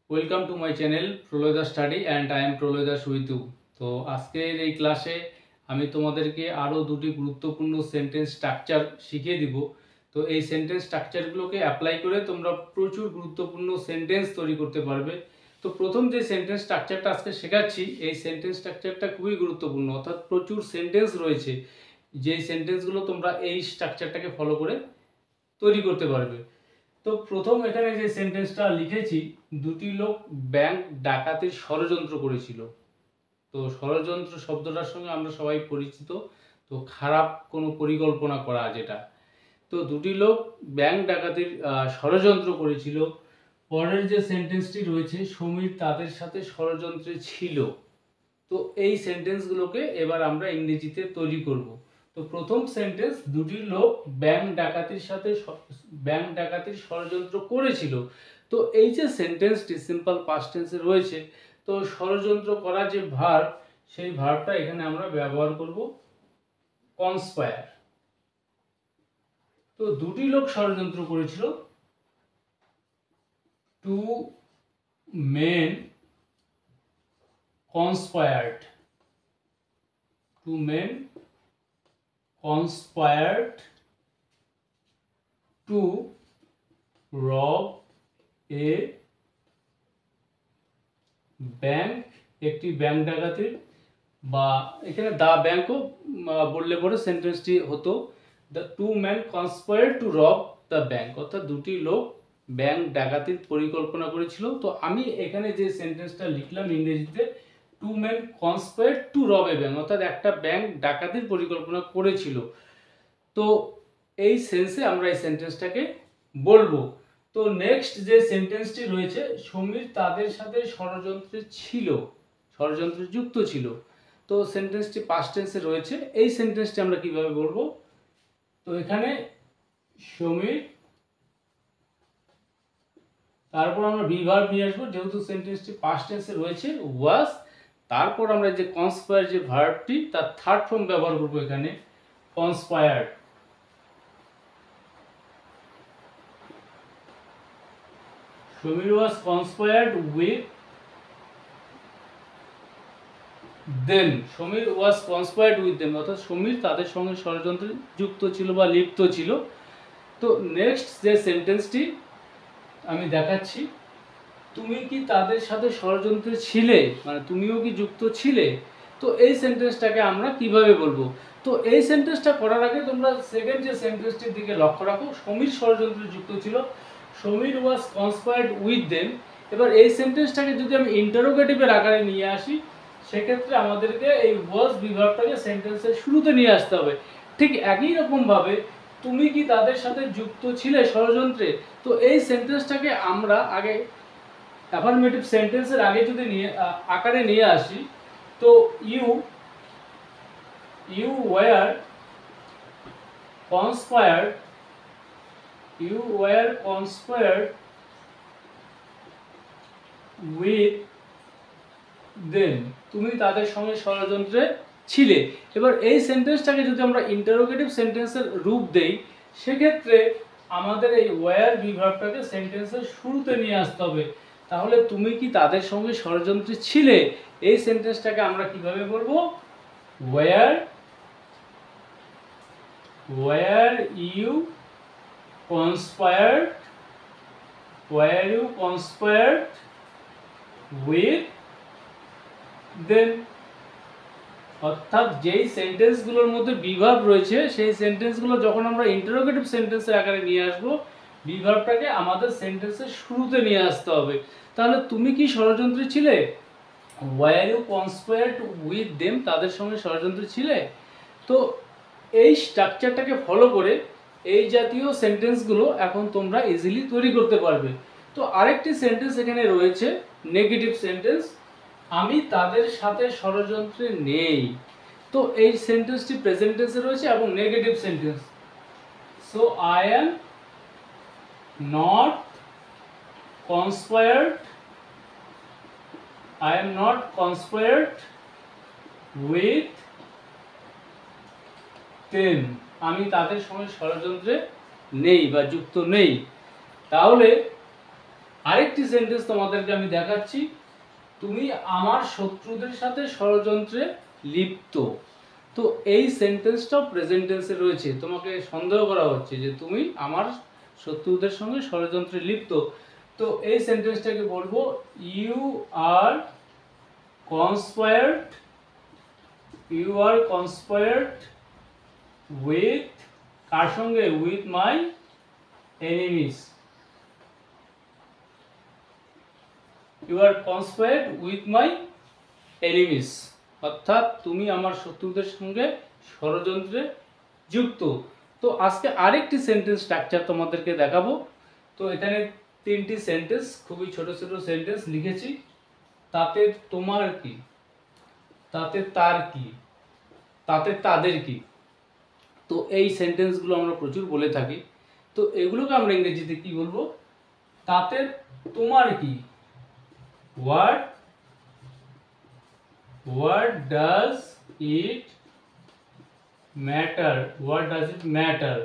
Welcome to my channel Pralayda study and I am Pralayda Suitu. তো আজকের এই ক্লাসে আমি তোমাদেরকে আরও দুটি গুরুত্বপূর্ণ সেন্টেন্স স্ট্রাকচার শিখিয়ে দিব। তো এই সেন্টেন্স স্ট্রাকচারগুলোকে অ্যাপ্লাই করে তোমরা প্রচুর গুরুত্বপূর্ণ সেন্টেন্স তৈরি করতে পারবে। তো প্রথম যে সেন্টেন্স স্ট্রাকচারটা আজকে শেখাচ্ছি, এই সেন্টেন্স স্ট্রাকচারটা খুবই গুরুত্বপূর্ণ, অর্থাৎ প্রচুর সেন্টেন্স রয়েছে যেই সেন্টেন্সগুলো তোমরা এই স্ট্রাকচারটাকে ফলো করে তৈরি করতে পারবে। তো প্রথম এখানে যে সেন্টেন্সটা লিখেছি, দুটি লোক ব্যাংক ডাকাতির ষড়যন্ত্র করেছিল। তো ষড়যন্ত্র শব্দটার সঙ্গে আমরা সবাই পরিচিত, তো খারাপ কোনো পরিকল্পনা করা যেটা। তো দুটি লোক ব্যাংক ডাকাতির ষড়যন্ত্র করেছিল। পরের যে সেন্টেন্সটি রয়েছে, সমীর তাদের সাথে ষড়যন্ত্রে ছিল। তো এই সেন্টেন্সগুলোকে এবার আমরা ইংরেজিতে তৈরি করব। তো প্রথম সেন্টেন্স, দুটি লোক ব্যাংক ডাকাতির ষড়যন্ত্র করেছিল। তো এই যে সেন্টেন্সটি সিম্পল পাস্ট টেন্সে রয়েছে, তো ষড়যন্ত্র করা যে ভার্ব, সেই ভার্বটা এখানে আমরা ব্যবহার করব কনস্পায়ার। তো দুটি লোক ষড়যন্ত্র করেছিল, two men conspired. Two men conspired to rob a bank, একটি ব্যাংক ডাকাতির, বা এখানে দা ব্যাংকও বললে পরে সেন্টেন্সটি হতো the two man conspired to rob the bank, অর্থাৎ দুটি লোক ব্যাংক ডাকাতির পরিকল্পনা করেছিল। তো আমি এখানে যে সেন্টেন্সটা লিখলাম ইংরেজিতে, টু ম্যান কনস্পায়ার্ড টু রব এ ব্যাংক, অর্থাৎ একটা ব্যাংক ডাকাতির পরিকল্পনা করেছিল। তো এই সেন্সে আমরা এই সেন্টেন্সটাকে বলবো। তো নেক্সট যে সেন্টেন্সটি রয়েছে, সমীর তাদের সাথে ষড়যন্ত্রে ছিল, ষড়যন্ত্রে যুক্ত ছিল। তো সেন্টেন্সটি পাস্ট টেন্সে রয়েছে, এই সেন্টেন্সটি আমরা কিভাবে বলবো? তো এখানে সমীর, তারপর আমরা বি ভার্ব নিয়ে আসবো, যেহেতু সেন্টেন্সটি পাস্ট টেন্সে রয়েছে, ওয়াজ, তারপর আমরা যে কনস্পায়ার যে ভার্বটি, তার থার্ড ফর্ম ব্যবহার করবো এখানে conspired. Samir was conspired with then, Samir was conspired with them, অর্থাৎ সমীর তাদের সঙ্গে ষড়যন্ত্রে যুক্ত ছিল বা লিপ্ত ছিল। তো নেক্সট যে সেন্টেন্সটি আমি দেখাচ্ছি, তুমি কি তাদের সাথে ষড়যন্ত্রে ছিলে, মানে তুমিও কি যুক্ত ছিলে। তো এই সেন্টেন্সটাকে আমরা কিভাবে বলবো? তো এই সেন্টেন্সটা করার আগে তোমরা সেকেন্ড যে সেন্টেন্সটির দিকে লক্ষ্য রাখো, সমীর ষড়যন্ত্রে যুক্ত ছিল, Samir was conspired with them. এবার এই সেন্টেন্সটাকে যদি আমি ইন্টারোগেটিভের আকারে নিয়ে আসি, সেক্ষেত্রে আমাদেরকে এই ওয়াজ বিভাগটাকে সেন্টেন্সের শুরুতে নিয়ে আসতে হবে। ঠিক একই রকমভাবে, তুমি কি তাদের সাথে যুক্ত ছিলে ষড়যন্ত্রে, তো এই সেন্টেন্সটাকে আমরা আগে অ্যাফার্মেটিভ সেন্টেন্সের আগে যদি আকারে নিয়ে আসি, তো ইউ ওয়্যার কনস্পায়ার্ড, উইথ দেম, তুমি তাদের সঙ্গে ষড়যন্ত্রে ছিলে। এবার এই সেন্টেন্সটাকে যদি আমরা ইন্টারোগেটিভ সেন্টেন্সের রূপ দেই, সেক্ষেত্রে আমাদের এই ওয়্যার বিভাগটাকে সেন্টেন্সের শুরুতে নিয়ে আসতে হবে। তাহলে তুমি কি তাদের সঙ্গে ষড়যন্ত্রে ছিলে, এই সেন্টেন্সটাকে আমরা কিভাবে বলবো? ওয়্যার ইউ কনস্পায়ার্ড উইথ দেন, অর্থাৎ যেই সেন্টেন্সগুলোর মধ্যে বিভার্ব রয়েছে, সেই সেন্টেন্সগুলো যখন আমরা ইন্টারোগেটিভ সেন্টেন্সের আকারে নিয়ে আসবো, বিভার্বটাকে আমাদের সেন্টেন্সের শুরুতে নিয়ে আসতে হবে। তাহলে তুমি কি ষড়যন্ত্রে ছিলে, ওয়্যার ইউ কনস্পায়ার্ড উইথ দেম, তাদের সঙ্গে ষড়যন্ত্রে ছিলে। তো এই স্ট্রাকচারটাকে ফলো করে এই জাতীয় সেন্টেন্সগুলো এখন তোমরা ইজিলি তৈরি করতে পারবে। তো আরেকটি সেন্টেন্স এখানে রয়েছে, নেগেটিভ সেন্টেন্স, আমি তাদের সাথে ষড়যন্ত্রে নেই। তো এই সেন্টেন্সটি প্রেজেন্ট টেন্সে রয়েছে এবং negative sentence. So I am not conspired with them, আমি তাদের সঙ্গে ষড়যন্ত্রে নেই বা যুক্ত নেই। তাহলে আরেকটি সেন্টেন্স তোমাদেরকে আমি দেখাচ্ছি, তুমি আমার শত্রুদের সাথে ষড়যন্ত্রে লিপ্ত। তো এই সেন্টেন্সটাও প্রেজেন্ট টেন্সে রয়েছে। তোমাকে সন্দেহ করা হচ্ছে যে তুমি আমার শত্রুদের সঙ্গে ষড়যন্ত্রে লিপ্ত। তো এই সেন্টেন্সটাকে বলবো you are conspired, you are conspired with, কার সঙ্গে? With my enemies. You are conspired with my enemies, অর্থাৎ তুমি আমার শত্রুদের সঙ্গে ষড়যন্ত্রে যুক্ত। তো আজকে আরেকটি সেন্টেন্স স্ট্রাকচার তোমাদেরকে দেখাবো। তো এখানে তিনটি সেন্টেন্স, খুবই ছোট ছোট সেন্টেন্স লিখেছি। তাতে তোমার কি, তাতে তার কি, তাতে তাদের কি। তো এই সেন্টেন্সগুলো আমরা প্রচুর বলে থাকি। তো এগুলোকে আমরা ইংরেজিতে কি বলবো? তাতে তোমার কি, what does it matter, what does it matter,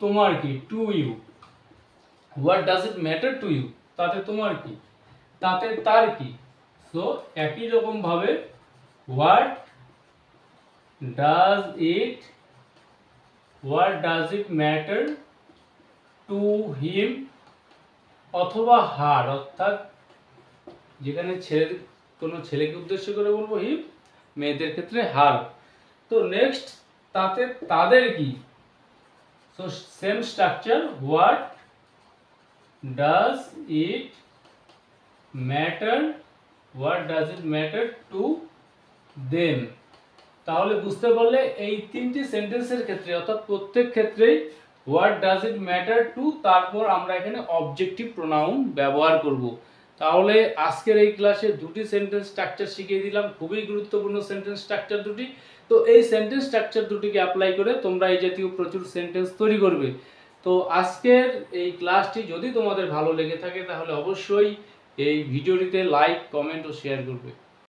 তোমার কি, to you, what does it matter to you, তাতে তোমার কি, তাতে তার কি। সো একই রকম ভাবে what does it matter to him অথবা her, অর্থাৎ যেখানে কোনো ছেলেকে উদ্দেশ্য করে বলবো হিম, মেয়েদের ক্ষেত্রে হার। তো নেক্সট, তাতে তাদের কি। So same structure, what does it matter, what does it matter to them. তাহলে বুঝতে পারলে এই তিনটি সেন্টেন্সের ক্ষেত্রে, অর্থাৎ প্রত্যেক ক্ষেত্রেই what does it matter to, তারপর আমরা এখানে অবজেক্টিভ প্রোনাউন ব্যবহার করব। তাহলে আজকের এই ক্লাসে দুটি সেন্টেন্স স্ট্রাকচার শিখিয়ে দিলাম, খুবই গুরুত্বপূর্ণ সেন্টেন্স স্ট্রাকচার দুটি। তো এই সেন্টেন্স স্ট্রাকচার দুটিকে অ্যাপ্লাই করে তোমরা এই জাতীয় প্রচুর সেন্টেন্স তৈরি করবে। তো আজকের এই ক্লাসটি যদি তোমাদের ভালো লেগে থাকে তাহলে অবশ্যই এই ভিডিওটিতে লাইক, কমেন্ট ও শেয়ার করবে।